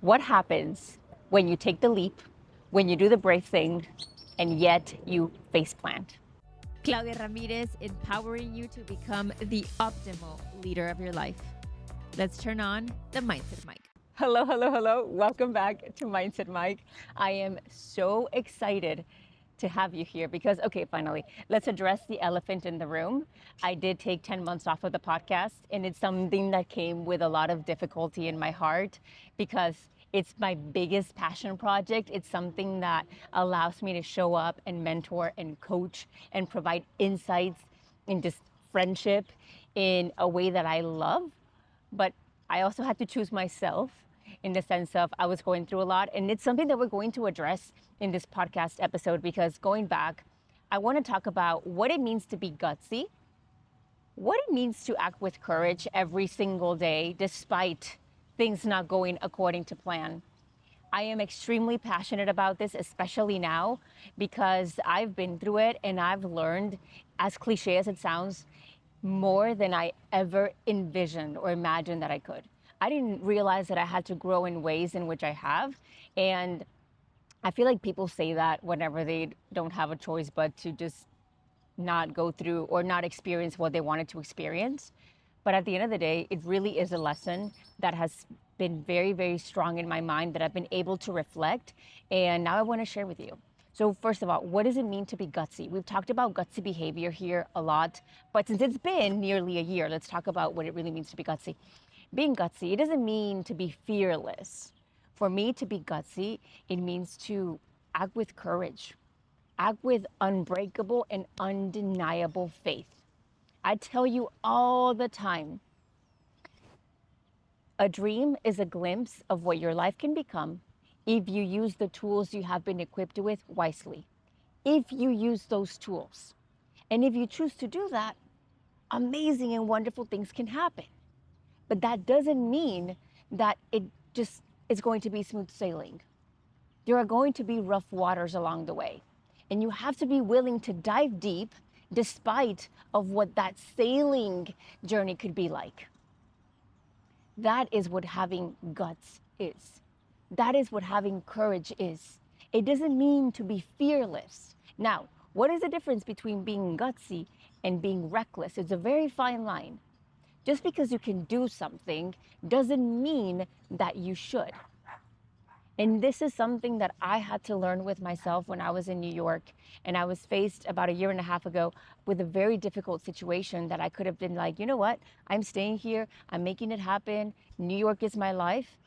What happens when you take the leap, when you do the brave thing, and yet you face plant? Claudia Ramirez, empowering you to become the optimal leader of your life. Let's turn on the Mindset Mic. Hello, hello, hello. Welcome back to Mindset Mike. I am so excited to have you here because, okay, finally, let's address the elephant in the room. I did take 10 months off of the podcast, and it's something that came with a lot of difficulty in my heart because it's my biggest passion project. It's something that allows me to show up and mentor and coach and provide insights and just friendship in a way that I love. But I also had to choose myself in the sense of I was going through a lot. And it's something that we're going to address in this podcast episode because going back, I want to talk about what it means to be gutsy, what it means to act with courage every single day, despite things not going according to plan. I am extremely passionate about this, especially now, because I've been through it and I've learned, as cliche as it sounds, more than I ever envisioned or imagined that I could. I didn't realize that I had to grow in ways in which I have. And I feel like people say that whenever they don't have a choice but to just not go through or not experience what they wanted to experience. But at the end of the day, it really is a lesson that has been very, very strong in my mind that I've been able to reflect. And now I want to share with you. So, first of all, what does it mean to be gutsy? We've talked about gutsy behavior here a lot, but since it's been nearly a year, let's talk about what it really means to be gutsy. Being gutsy, it doesn't mean to be fearless. For me, to be gutsy, it means to act with courage, act with unbreakable and undeniable faith. I tell you all the time, a dream is a glimpse of what your life can become if you use the tools you have been equipped with wisely. If you use those tools. And if you choose to do that, amazing and wonderful things can happen. But that doesn't mean that it just is going to be smooth sailing. There are going to be rough waters along the way. And you have to be willing to dive deep despite of what that sailing journey could be like. That is what having guts is. That is what having courage is. It doesn't mean to be fearless. Now, what is the difference between being gutsy and being reckless? It's a very fine line. Just because you can do something doesn't mean that you should. And this is something that I had to learn with myself when I was in New York. And I was faced about a year and a half ago with a very difficult situation that I could have been like, you know what? I'm staying here. I'm making it happen. New York is my life.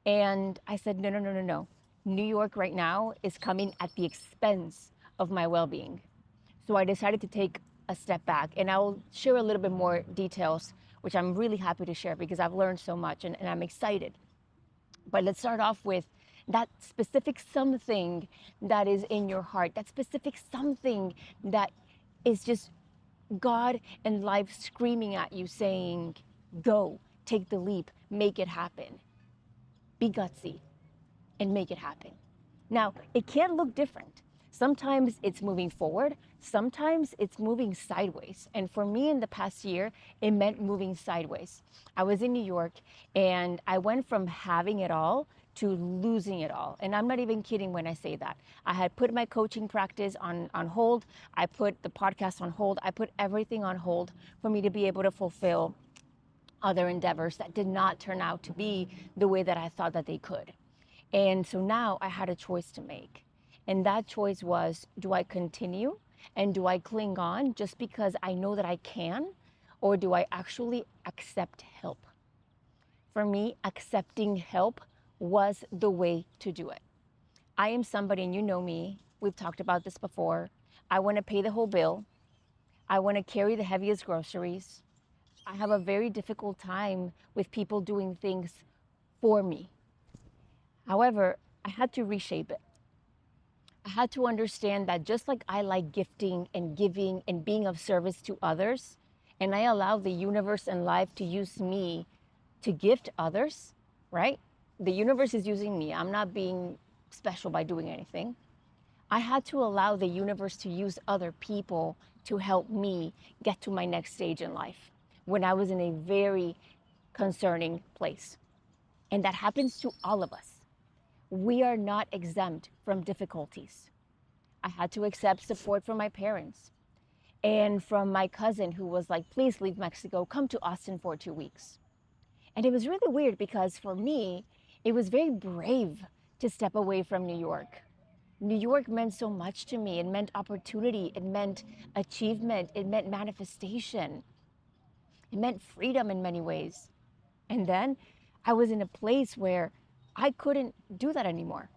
And I said, no, no, no, no, no. New York right now is coming at the expense of my well-being. So I decided to take a step back. And I'll share a little bit more details, which I'm really happy to share because I've learned so much and I'm excited. But let's start off with that specific something that is in your heart, that specific something that is just God and life screaming at you saying, go, take the leap, make it happen. Be gutsy and make it happen. Now, it can look different. Sometimes it's moving forward, sometimes it's moving sideways. And for me in the past year, it meant moving sideways. I was in New York and I went from having it all to losing it all. And I'm not even kidding when I say that. I had put my coaching practice on hold. I put the podcast on hold. I put everything on hold for me to be able to fulfill other endeavors that did not turn out to be the way that I thought that they could. And so now I had a choice to make. And that choice was, do I continue and do I cling on just because I know that I can? Or do I actually accept help? For me, accepting help was the way to do it. I am somebody, and you know me, we've talked about this before. I want to pay the whole bill. I want to carry the heaviest groceries. I have a very difficult time with people doing things for me. However, I had to reshape it. I had to understand that just like I like gifting and giving and being of service to others, and I allow the universe and life to use me to gift others, right? The universe is using me. I'm not being special by doing anything. I had to allow the universe to use other people to help me get to my next stage in life when I was in a very concerning place. And that happens to all of us. We are not exempt from difficulties. I had to accept support from my parents and from my cousin who was like, please leave Mexico, come to Austin for 2 weeks. And it was really weird because for me, it was very brave to step away from New York. New York meant so much to me. It meant opportunity, it meant achievement, it meant manifestation, it meant freedom in many ways. And then I was in a place where I couldn't do that anymore.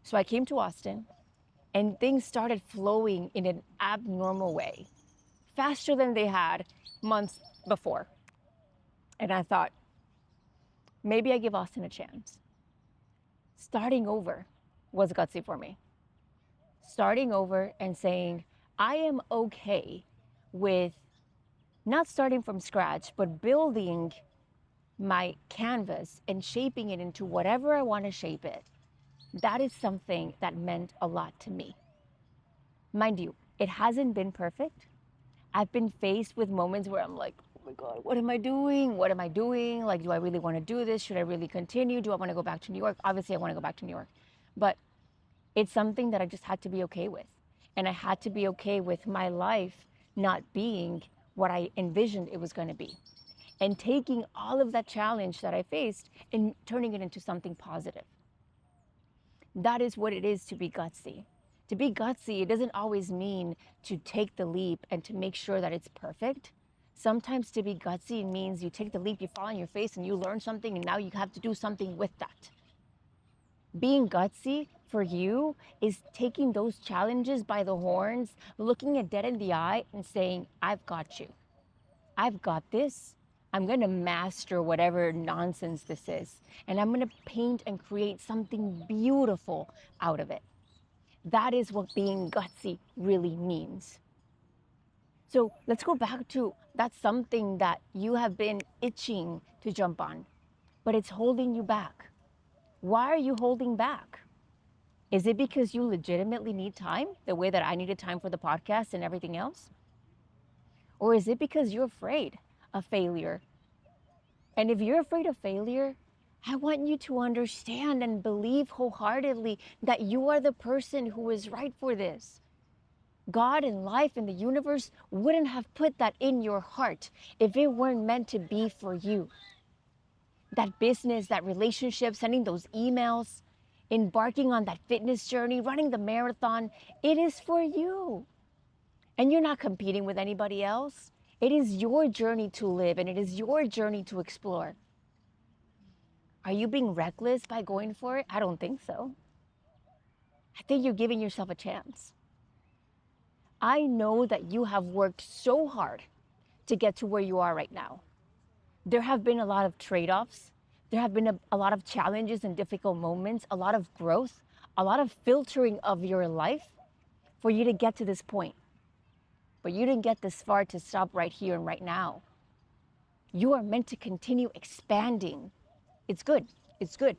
So I came to Austin and things started flowing in an abnormal way, faster than they had months before. And I thought, maybe I give Austin a chance. Starting over was gutsy for me. Starting over and saying, I am okay with not starting from scratch, but building my canvas and shaping it into whatever I want to shape it. That is something that meant a lot to me. Mind you, it hasn't been perfect. I've been faced with moments where I'm like, oh my God, what am I doing? What am I doing? Like, do I really want to do this? Should I really continue? Do I want to go back to New York? Obviously, I want to go back to New York. But it's something that I just had to be okay with. And I had to be okay with my life not being what I envisioned it was going to be. And taking all of that challenge that I faced and turning it into something positive. That is what it is to be gutsy. To be gutsy, it doesn't always mean to take the leap and to make sure that it's perfect. Sometimes to be gutsy means you take the leap, you fall on your face, and you learn something, and now you have to do something with that. Being gutsy for you is taking those challenges by the horns, looking it dead in the eye, and saying, I've got you. I've got this. I'm going to master whatever nonsense this is, and I'm going to paint and create something beautiful out of it. That is what being gutsy really means. So let's go back to that's something that you have been itching to jump on, but it's holding you back. Why are you holding back? Is it because you legitimately need time, the way that I needed time for the podcast and everything else? Or is it because you're afraid of failure? And if you're afraid of failure, I want you to understand and believe wholeheartedly that you are the person who is right for this. God and life and the universe wouldn't have put that in your heart if it weren't meant to be for you. That business, that relationship, sending those emails, embarking on that fitness journey, running the marathon, it is for you. And you're not competing with anybody else. It is your journey to live and it is your journey to explore. Are you being reckless by going for it? I don't think so. I think you're giving yourself a chance. I know that you have worked so hard to get to where you are right now. There have been a lot of trade-offs. There have been a lot of challenges and difficult moments, a lot of growth, a lot of filtering of your life for you to get to this point. But you didn't get this far to stop right here and right now. You are meant to continue expanding. It's good. It's good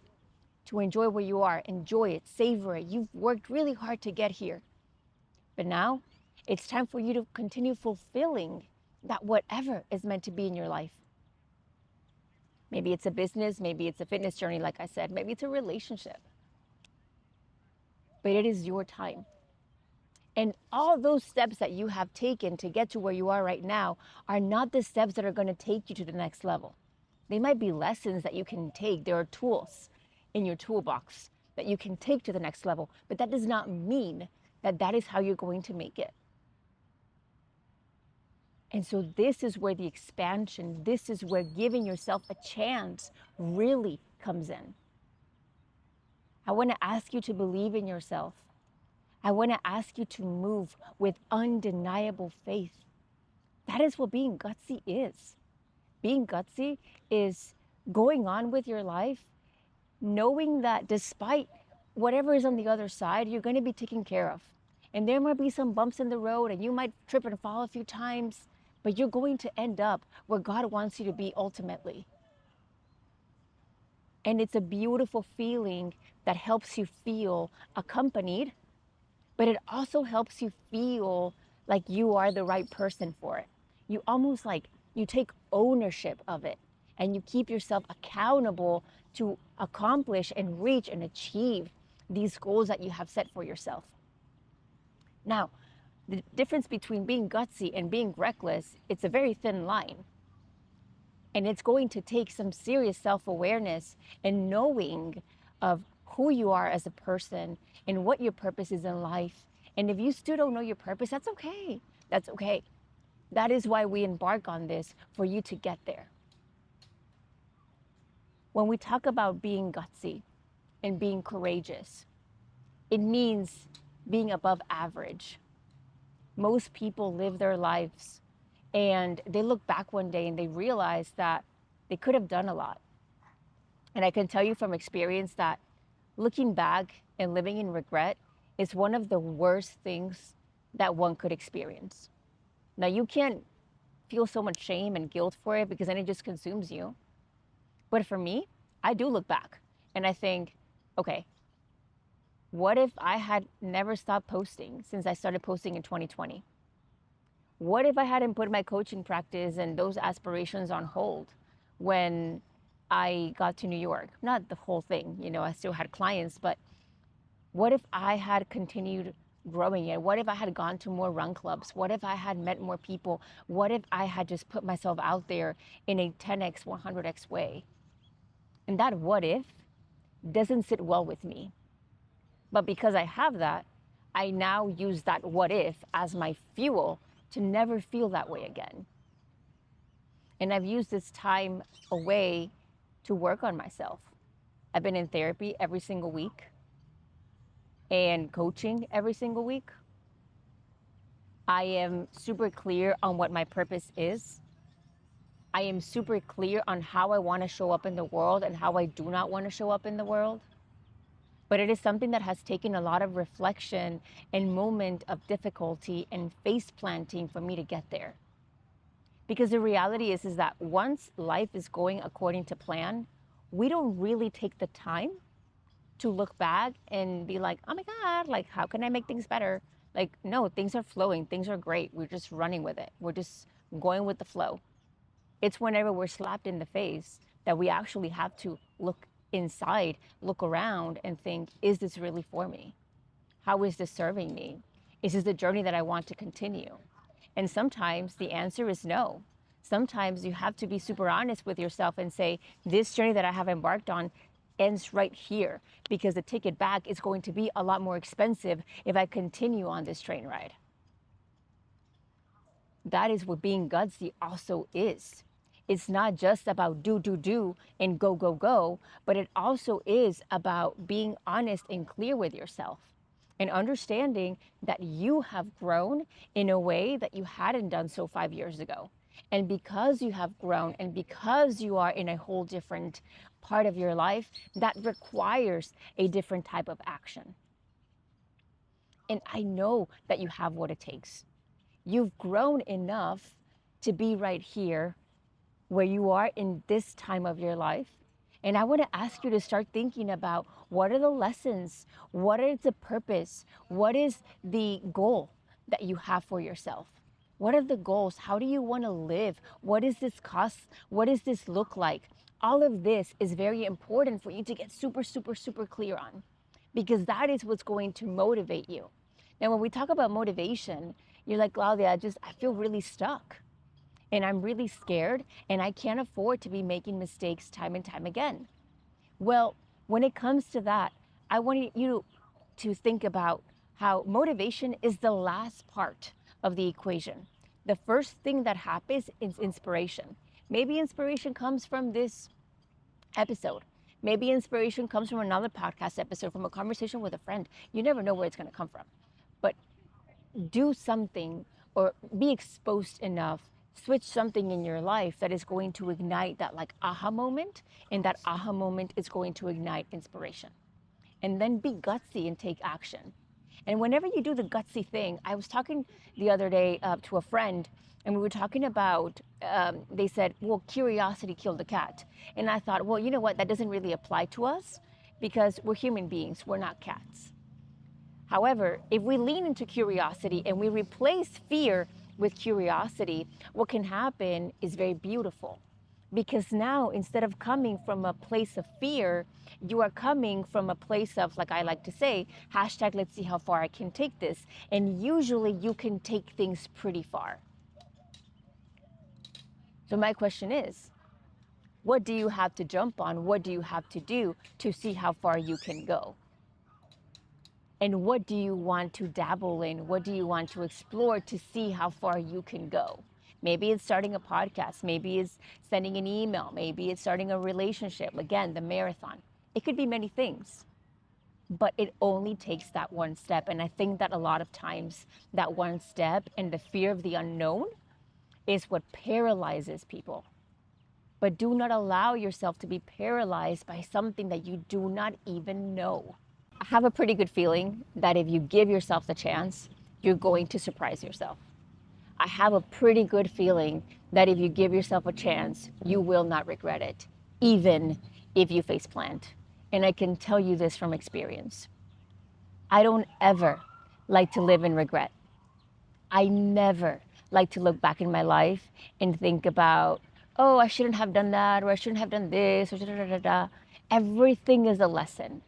to enjoy where you are. Enjoy it. Savor it. You've worked really hard to get here. But now it's time for you to continue fulfilling that whatever is meant to be in your life. Maybe it's a business. Maybe it's a fitness journey, like I said. Maybe it's a relationship. But it is your time. And all those steps that you have taken to get to where you are right now are not the steps that are going to take you to the next level. They might be lessons that you can take. There are tools in your toolbox that you can take to the next level, but that does not mean that that is how you're going to make it. And so this is where the expansion, this is where giving yourself a chance really comes in. I want to ask you to believe in yourself. I want to ask you to move with undeniable faith. That is what being gutsy is. Being gutsy is going on with your life, knowing that despite whatever is on the other side, you're going to be taken care of. And there might be some bumps in the road and you might trip and fall a few times, but you're going to end up where God wants you to be ultimately. And it's a beautiful feeling that helps you feel accompanied, but it also helps you feel like you are the right person for it. You almost like, you take ownership of it and you keep yourself accountable to accomplish and reach and achieve these goals that you have set for yourself. Now, the difference between being gutsy and being reckless, it's a very thin line. And it's going to take some serious self-awareness and knowing of who you are as a person and what your purpose is in life. And if you still don't know your purpose, that's okay. That's okay. That is why we embark on this, for you to get there. When we talk about being gutsy and being courageous, it means being above average. Most people live their lives and they look back one day and they realize that they could have done a lot. And I can tell you from experience that looking back and living in regret is one of the worst things that one could experience. Now, you can't feel so much shame and guilt for it because then it just consumes you. But for me, I do look back and I think, okay, what if I had never stopped posting since I started posting in 2020? What if I hadn't put my coaching practice and those aspirations on hold when I got to New York? Not the whole thing, you know, I still had clients, but what if I had continued growing it? What if I had gone to more run clubs? What if I had met more people? What if I had just put myself out there in a 10x, 100x way? And that what if doesn't sit well with me. But because I have that, I now use that what if as my fuel to never feel that way again. And I've used this time away to work on myself. I've been in therapy every single week and coaching every single week. I am super clear on what my purpose is. I am super clear on how I want to show up in the world and how I do not want to show up in the world. But it is something that has taken a lot of reflection and moment of difficulty and face planting for me to get there. Because the reality is that once life is going according to plan, we don't really take the time to look back and be like, oh my God, like, how can I make things better? Like, no, things are flowing, things are great. We're just running with it. We're just going with the flow. It's whenever we're slapped in the face that we actually have to look inside, look around and think, is this really for me? How is this serving me? Is this the journey that I want to continue? And sometimes the answer is no. Sometimes you have to be super honest with yourself and say, this journey that I have embarked on ends right here, because the ticket back is going to be a lot more expensive if I continue on this train ride. That is what being gutsy also is. It's not just about do, and go, but it also is about being honest and clear with yourself and understanding that you have grown in a way that you hadn't done so 5 years ago. And because you have grown and because you are in a whole different part of your life, that requires a different type of action. And I know that you have what it takes. You've grown enough to be right here where you are in this time of your life. And I want to ask you to start thinking about, what are the lessons? What is the purpose? What is the goal that you have for yourself? What are the goals? How do you want to live? What does this cost? What does this look like? All of this is very important for you to get super clear on, because that is what's going to motivate you. Now, when we talk about motivation, you're like, Claudia, I feel really stuck. And I'm really scared, and I can't afford to be making mistakes time and time again. Well, when it comes to that, I want you to think about how motivation is the last part of the equation. The first thing that happens is inspiration. Maybe inspiration comes from this episode. Maybe inspiration comes from another podcast episode, from a conversation with a friend. You never know where it's going to come from. But do something or be exposed enough, switch something in your life that is going to ignite that like aha moment, and that aha moment is going to ignite inspiration. And then be gutsy and take action. And whenever you do the gutsy thing, I was talking the other day to a friend, and we were talking about, they said, well, curiosity killed the cat. And I thought, well, you know what, that doesn't really apply to us because we're human beings, we're not cats. However, if we lean into curiosity and we replace fear with curiosity, what can happen is very beautiful. Because now, instead of coming from a place of fear, you are coming from a place of, like I like to say, hashtag let's see how far I can take this. And usually you can take things pretty far. So my question is, what do you have to jump on? What do you have to do to see how far you can go? And what do you want to dabble in? What do you want to explore to see how far you can go? Maybe it's starting a podcast. Maybe it's sending an email. Maybe it's starting a relationship. Again, the marathon. It could be many things, but it only takes that one step. And I think that a lot of times that one step and the fear of the unknown is what paralyzes people. But do not allow yourself to be paralyzed by something that you do not even know. I have a pretty good feeling that if you give yourself the chance, you're going to surprise yourself. I have a pretty good feeling that if you give yourself a chance, you will not regret it, even if you face plant. And I can tell you this from experience. I don't ever like to live in regret. I never like to look back in my life and think about, oh, I shouldn't have done that, or I shouldn't have done this, or da da da da. Everything is a lesson.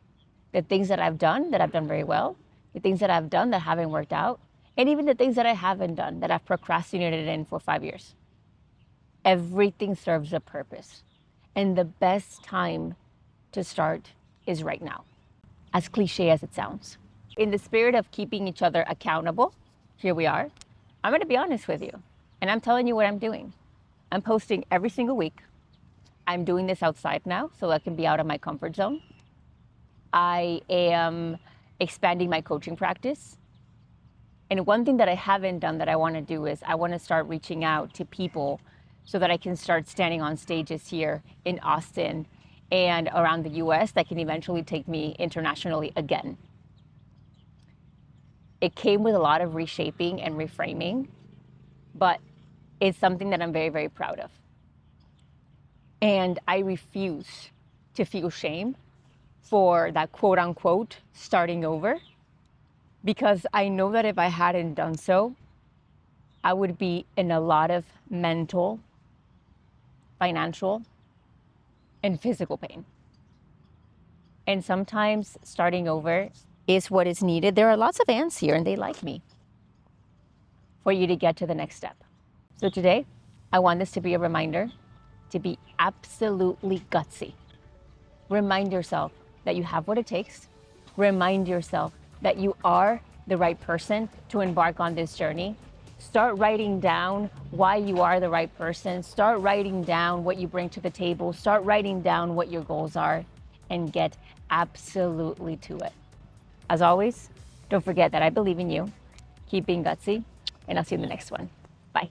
The things that I've done very well, the things that I've done that haven't worked out, and even the things that I haven't done that I've procrastinated in for 5 years. Everything serves a purpose. And the best time to start is right now, as cliche as it sounds. In the spirit of keeping each other accountable, here we are. I'm going to be honest with you, and I'm telling you what I'm doing. I'm posting every single week. I'm doing this outside now so I can be out of my comfort zone. I am expanding my coaching practice. And one thing that I haven't done that I want to do is I want to start reaching out to people so that I can start standing on stages here in Austin and around the US that can eventually take me internationally again. It came with a lot of reshaping and reframing, but it's something that I'm very, very proud of. And I refuse to feel shame for that quote unquote starting over, because I know that if I hadn't done so, I would be in a lot of mental, financial, and physical pain. And sometimes starting over is what is needed. There are lots of ants here and they like me, for you to get to the next step. So today, I want this to be a reminder to be absolutely gutsy. Remind yourself that you have what it takes. Remind yourself that you are the right person to embark on this journey. Start writing down why you are the right person. Start writing down what you bring to the table. Start writing down what your goals are and get absolutely to it. As always, don't forget that I believe in you. Keep being gutsy, and I'll see you in the next one. Bye.